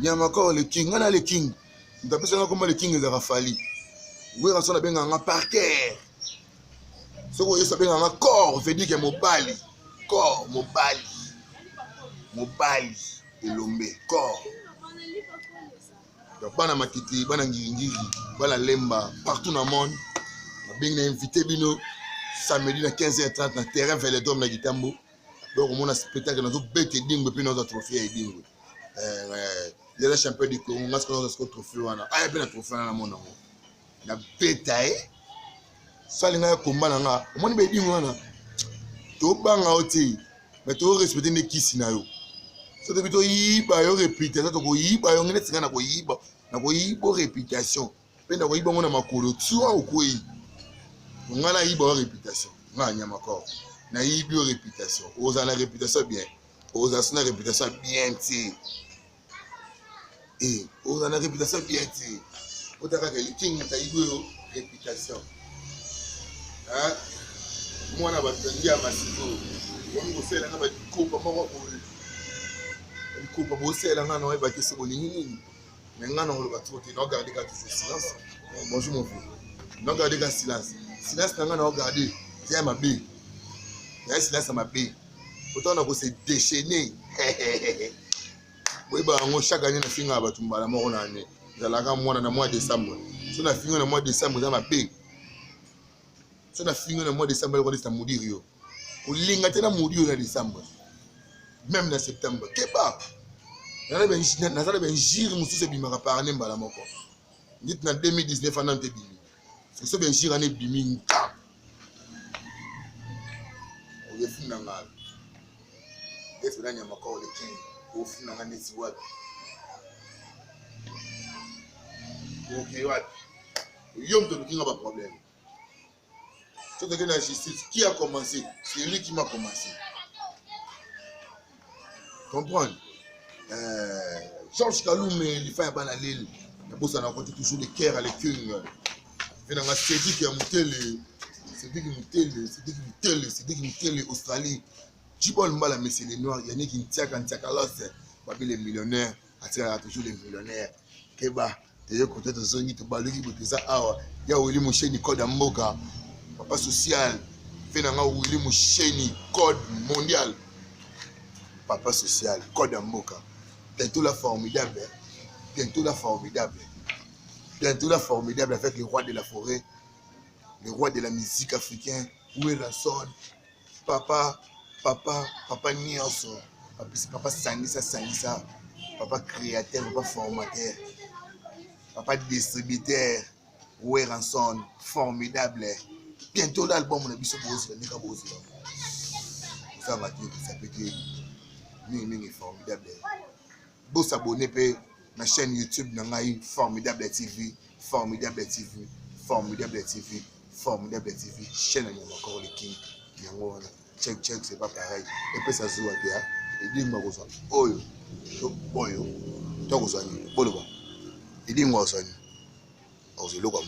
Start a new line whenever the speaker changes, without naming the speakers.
Nyamakoro le king, ngana le king. Ndapesa nga koma le king ezaka fali. Wera sona benga nga parquet. Soko yeso benga nga corps, veut dire que mobali. Corps, mobali. Mobali elombe corps. Donc bana matiti, bana ngiri, bana lemba partout dans le monde. Bien invité bino samedi à 15h30 dans terrain Vélodrome na Gitambo. Donc on a spectacle dans bête dingue puis nos trophées dingue. Il y a le champion du Congo, on a ce trophée wana. Ah bien trophée na mon nom. Na betaille. Salinga combat nga. Omoni be dingue wana. To banga oti. Mais to respecter ne kisi na yo. So depuis to yiba yo réputation to ko yiba yo ngene tsinga na ko yiba. Na ko yiba réputation. Pe na ko yiba ngona makolo tsuwa okoi. Ngana yiba réputation. Nga Nyamakoro. Na yibi réputation. Oza na réputation bien. Oza na réputation bien ti. Eh, oza na réputation bien ti. Otaka ke king ta yibi réputation. Hein? Moi na ba tangia masiko. Wongo sela na ba kopa moko ko. Kopa bo sela ngana wa ba kese bolingi. Mais ngana ngolo ba trote na garder ka silence. Bonjour mon frère. Na garder ka silence. Silence na ngana regarder. C'est ma bé. Il silence ma bé. Autant on a se déchaîner. Oui bah on chaque année na finga ba tumbala moko na année. Zalaka mwana na mois de décembre. So na finga na mois de décembre za ma bé. So na finga na mois de décembre ko disa mudirio. Ulinga tena mudirio na décembre. Même na septembre. Keba. Na zala ben jiri musu se bimaka par année mbala moko. Dit na 2019 anante bimi. C'est bien sûr année bimi. On est fou nangal. Est-ce que Nyamakoro le king au fou nangal nesi wapi. OK wapi. Yom to king a pas problème. Tout est la justice qui a commencé, c'est lui qui m'a commencé. Comprendre. Georges Kaloum il fait ban l'île. La bosse a rencontré toujours les cœurs à les king. Venanga Cédric qui a monté le Cédric qui monté le Australie. Jibol Mbala mais c'est les noirs, il y en a qui tiaka los babi les millionnaires, attira toujours les millionnaires. Keba, te côté de zone to baluki bote ça awa. Ya Willy Mosheni code mboka. Papa social. Venanga Willy Mosheni code mondial. Papa social, code mboka. Bientôt la formidable. Bientôt la formidable. Bientôt la formidable avec le roi de la forêt, le roi de la musique africaine, où est la sonne, papa Nielson, papa Sangisa, papa créateur, papa formateur, papa distributeur, où est la sonne, formidable. Bientôt l'album, on a vu ce beau, c'est le beau. Ça va dire que ça peut être formidable. Beau s'abonner na chaîne YouTube Nangaï Formidable TV, Formidable TV, Formidable TV, Formidable TV, chaîne Nyamakoro le king. Check, c'est pas pareil. Et puis ça se voit bien. Et dit moi ça. Oyo. Oyo. Toi vous allez. Boloba. Et dit moi ça. On se le comme.